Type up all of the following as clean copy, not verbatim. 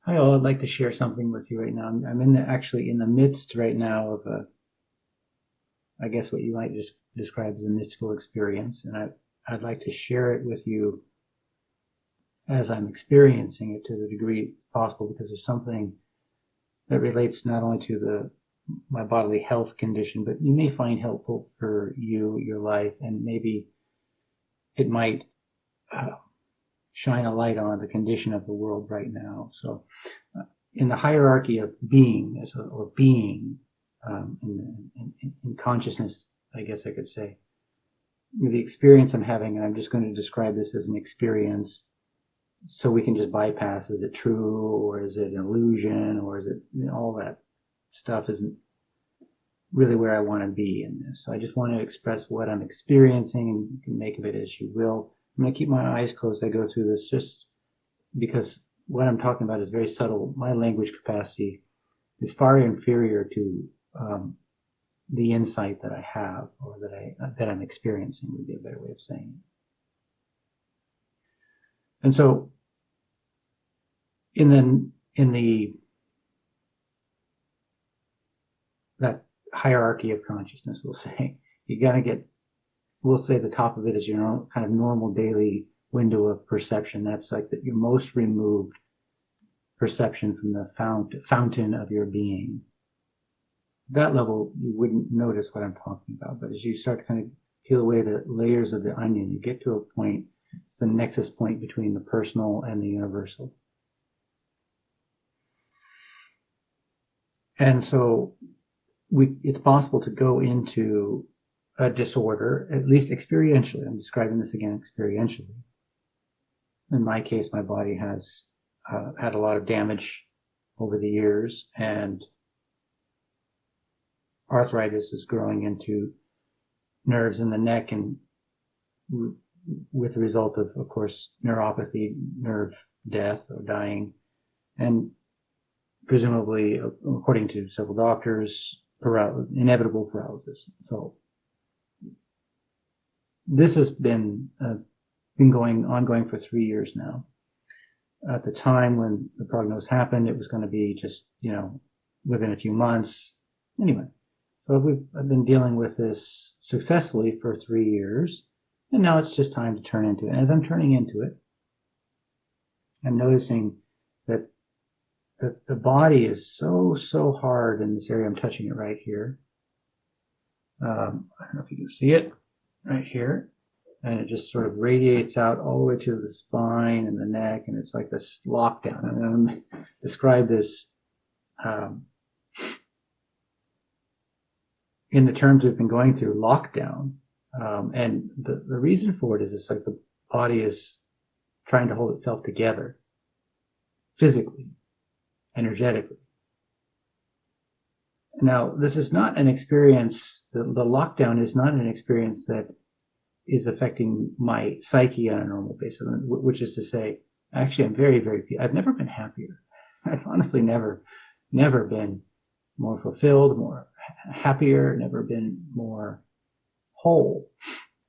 Hi, all. I'd like to share something with you right now. I'm actually in the midst right now of I guess what you might just describe as a mystical experience, and I'd like to share it with you as I'm experiencing it to the degree possible, because there's something that relates not only to my bodily health condition, but you may find helpful for you, your life, and maybe it might uh, shine a light on the condition of the world right now. So, in the hierarchy of being, or being, in consciousness, I guess I could say, the experience I'm having, and I'm just going to describe this as an experience, so we can just bypass, is it true, or is it an illusion, or is it, all that stuff isn't really where I want to be in this. So I just want to express what I'm experiencing, and you can make of it as you will. I'm going to keep my eyes closed as I go through this, just because what I'm talking about is very subtle. My language capacity is far inferior to the insight that I have, or that I'm experiencing, would be a better way of saying it. And so, in that hierarchy of consciousness, we'll say, you gotta get, we'll say the top of it is your kind of normal daily window of perception. That's like your most removed perception from the fountain of your being. That level, you wouldn't notice what I'm talking about, but as you start to kind of peel away the layers of the onion, you get to a point, it's the nexus point between the personal and the universal. And so it's possible to go into a disorder, at least experientially. I'm describing this again experientially. In my case, my body has had a lot of damage over the years, and arthritis is growing into nerves in the neck, and with the result of course, neuropathy, nerve death or dying, and presumably, according to several doctors, inevitable paralysis. So this has been ongoing for 3 years now. At the time when the prognosis happened, it was going to be just, within a few months. Anyway, so I've been dealing with this successfully for 3 years, and now it's just time to turn into it. And as I'm turning into it, I'm noticing that the body is so hard in this area. I'm touching it right here. I don't know if you can see it right here. And it just sort of radiates out all the way to the spine and the neck, and it's like this lockdown. I'm going to describe this in the terms we've been going through, lockdown. And the reason for it is it's like the body is trying to hold itself together physically, energetically. Now, this is not an experience, the lockdown is not an experience that is affecting my psyche on a normal basis, which is to say, actually, I'm very, very, I've never been happier. I've honestly never been more fulfilled, more happier, never been more whole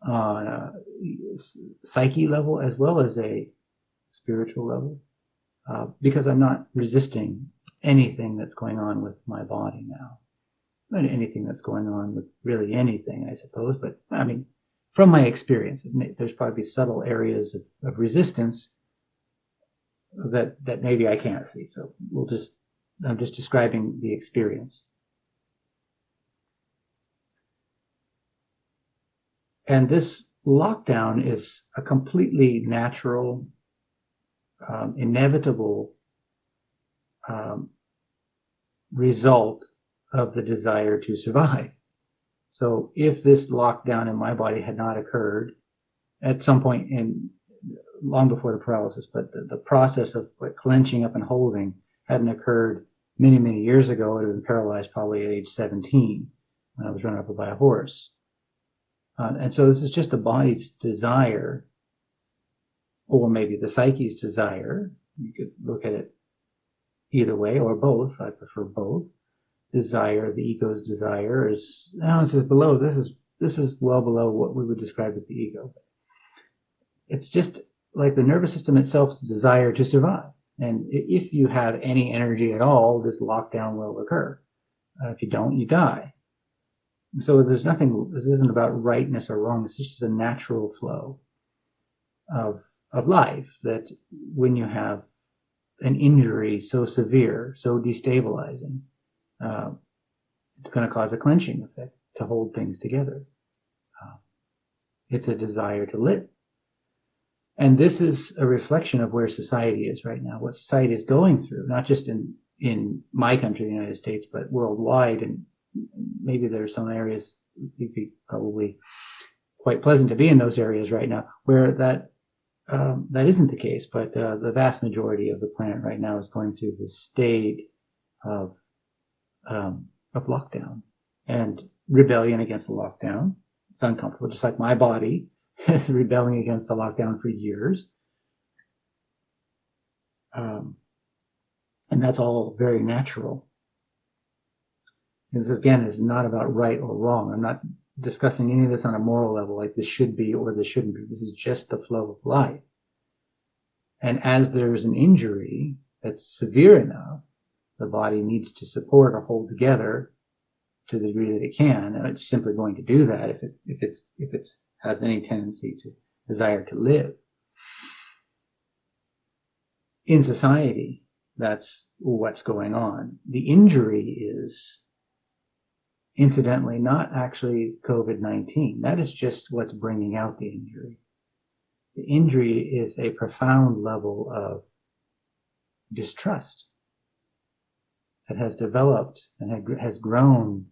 on a psyche level as well as a spiritual level, because I'm not resisting anything that's going on with my body now. Not anything that's going on with really anything, I suppose, but I mean, from my experience, there's probably subtle areas of resistance that maybe I can't see. So I'm just describing the experience. And this lockdown is a completely natural, inevitable result of the desire to survive. So if this lockdown in my body had not occurred at some point long before the paralysis, but the process of clenching up and holding hadn't occurred many, many years ago, I would have been paralyzed probably at age 17 when I was run over by a horse. And so this is just the body's desire, or maybe the psyche's desire. You could look at it either way, or both. I prefer both. Desire, the ego's desire is, this is well below what we would describe as the ego. It's just like the nervous system itself's desire to survive. And if you have any energy at all, this lockdown will occur. If you don't, you die. So there's nothing, this isn't about rightness or wrong. It's just a natural flow of life, that when you have an injury so severe, so destabilizing, it's going to cause a clenching effect to hold things together. It's a desire to live. And this is a reflection of where society is right now, what society is going through, not just in my country, the United States, but worldwide. And maybe there are some areas, it'd be probably quite pleasant to be in those areas right now where that isn't the case. But the vast majority of the planet right now is going through this state of lockdown and rebellion against the lockdown. It's uncomfortable, just like my body rebelling against the lockdown for years. And that's all very natural. This, again, is not about right or wrong. I'm not discussing any of this on a moral level, like this should be or this shouldn't be. This is just the flow of life. And as there's an injury that's severe enough, the body needs to support or hold together to the degree that it can. And it's simply going to do that if it has any tendency to desire to live. In society, that's what's going on. The injury is, incidentally, not actually COVID-19. That is just what's bringing out the injury. The injury is a profound level of distrust that has developed and has grown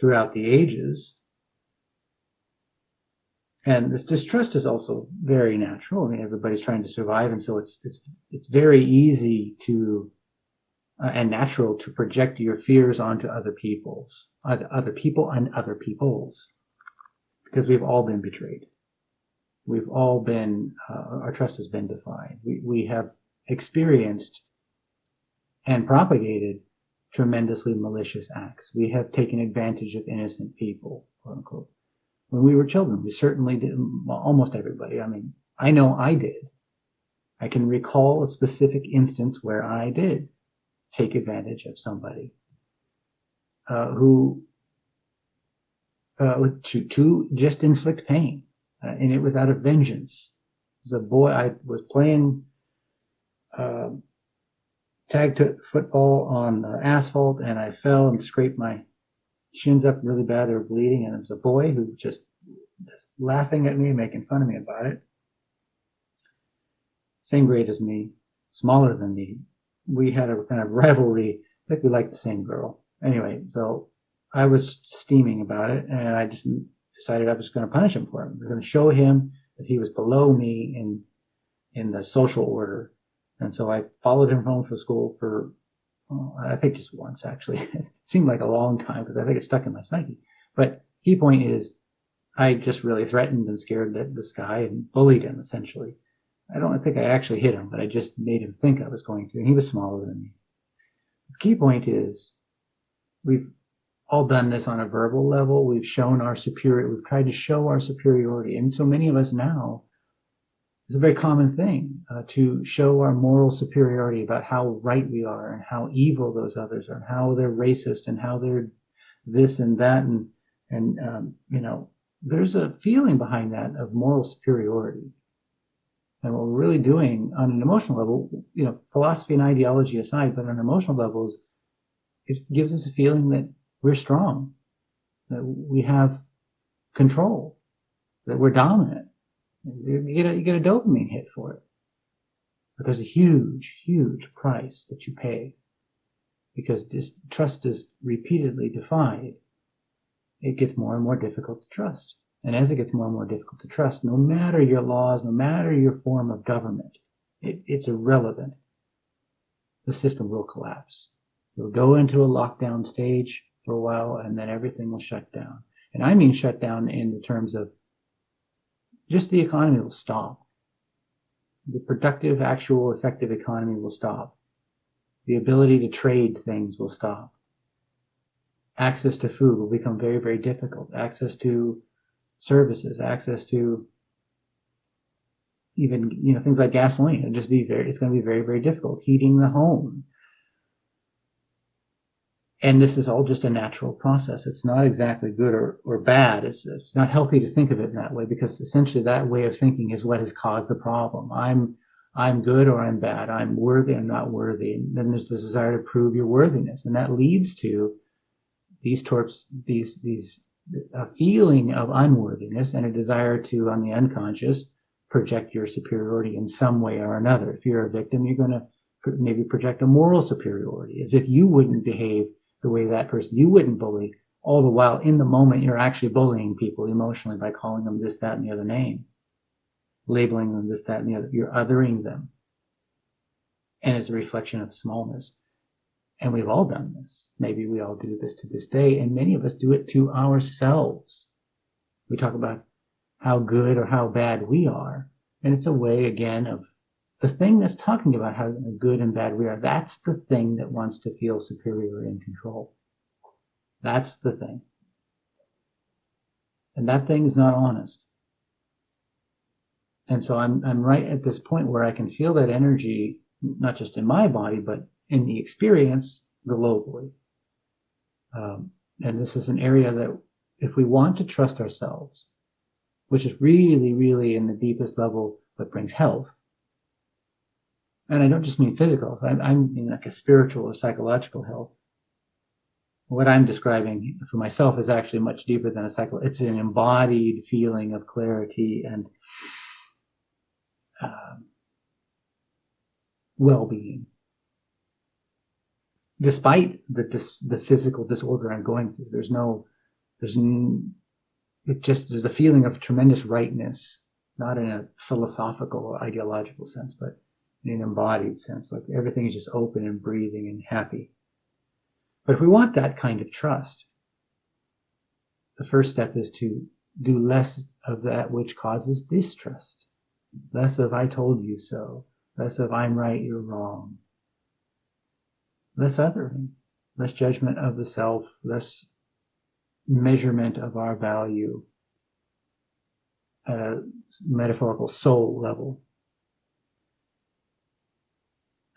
throughout the ages. And this distrust is also very natural. I mean, everybody's trying to survive, and so it's very easy to and natural to project your fears onto other people and other people's, because we've all been betrayed. We've all been, our trust has been defied. We have experienced and propagated tremendously malicious acts. We have taken advantage of innocent people, quote unquote. When we were children, we certainly did. Well, almost everybody. I mean, I know I did. I can recall a specific instance where I did take advantage of somebody who to just inflict pain, and it was out of vengeance. As a boy, I was playing tag football on asphalt, and I fell and scraped my shins up really bad. They were bleeding, and it was a boy who just laughing at me, making fun of me about it. Same grade as me, smaller than me. We had a kind of rivalry. I think we liked the same girl. Anyway, so I was steaming about it, and I just decided I was going to punish him for it. I was going to show him that he was below me in the social order. And so I followed him home from school for, I think just once, actually. It seemed like a long time because I think it stuck in my psyche. But key point is, I just really threatened and scared this guy and bullied him, essentially. I don't think I actually hit him, but I just made him think I was going to, and he was smaller than me. The key point is, we've all done this on a verbal level. We've shown our superiority. We've tried to show our superiority. And so many of us now, it's a very common thing to show our moral superiority about how right we are and how evil those others are and how they're racist and how they're this and that. And you know, there's a feeling behind that of moral superiority. And what we're really doing on an emotional level, you know, philosophy and ideology aside, but on emotional levels, it gives us a feeling that we're strong, that we have control, that we're dominant. You get a dopamine hit for it. But there's a huge, huge price that you pay, because this trust is repeatedly defied. It gets more and more difficult to trust. And as it gets more and more difficult to trust, no matter your laws, no matter your form of government, it's irrelevant. The system will collapse. You'll go into a lockdown stage for a while, and then everything will shut down. And I mean shut down in the terms of just the economy will stop. The productive, actual, effective economy will stop. The ability to trade things will stop. Access to food will become very, very difficult. Access to services, access to even, things like gasoline. It's going to be very, very difficult. Heating the home. And this is all just a natural process. It's not exactly good or bad. It's not healthy to think of it in that way, because essentially that way of thinking is what has caused the problem. I'm good or I'm bad. I'm worthy, I'm not worthy. And then there's this desire to prove your worthiness. And that leads to a feeling of unworthiness and a desire to, on the unconscious, project your superiority in some way or another. If you're a victim, you're going to maybe project a moral superiority, as if you wouldn't behave the way that person, you wouldn't bully, all the while in the moment you're actually bullying people emotionally by calling them this, that, and the other name, labeling them this, that, and the other. You're othering them. And it's a reflection of smallness. And we've all done this. Maybe we all do this to this day, and many of us do it to ourselves. We talk about how good or how bad we are, and it's a way, again, of the thing that's talking about how good and bad we are. That's the thing that wants to feel superior in control. That's the thing. And that thing is not honest. And so I'm right at this point where I can feel that energy, not just in my body, but in the experience globally. And this is an area that, if we want to trust ourselves, which is really, really in the deepest level what brings health, and I don't just mean physical, I mean like a spiritual or psychological health. What I'm describing for myself is actually much deeper than it's an embodied feeling of clarity and well-being, despite the physical disorder I'm going through. There's a feeling of tremendous rightness, not in a philosophical or ideological sense, but in an embodied sense, like everything is just open and breathing and happy. But if we want that kind of trust, the first step is to do less of that which causes distrust. Less of I told you so. Less of I'm right, you're wrong. Less othering. Less judgment of the self. Less measurement of our value at a metaphorical soul level.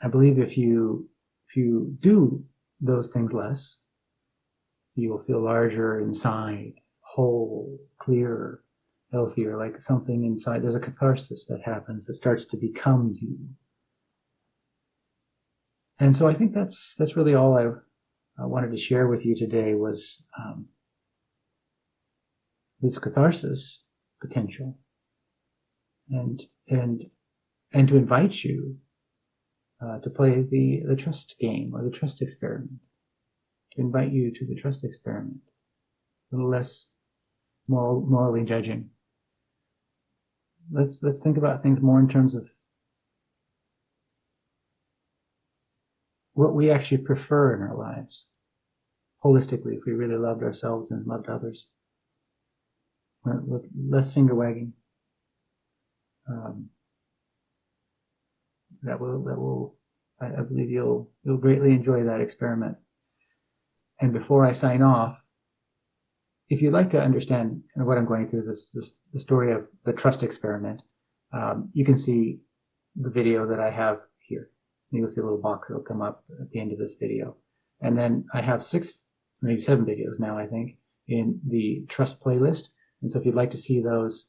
I believe if you do those things less, you will feel larger inside, whole, clearer, healthier, like something inside. There's a catharsis that happens that starts to become you. And so I think that's really all I wanted to share with you today, was this catharsis potential, and to invite you to play the trust game or the trust experiment. To invite you to the trust experiment, a little less morally judging. Let's think about things more in terms of what we actually prefer in our lives, holistically, if we really loved ourselves and loved others, with less finger wagging. That will I believe you'll greatly enjoy that experiment. And before I sign off, if you'd like to understand kind of what I'm going through, the story of the trust experiment, you can see the video that I have here. You'll see a little box that'll come up at the end of this video. And then I have 6, maybe 7 videos now, I think, in the trust playlist. And so if you'd like to see those,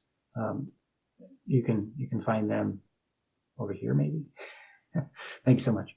you can find them over here, maybe. Thank you so much.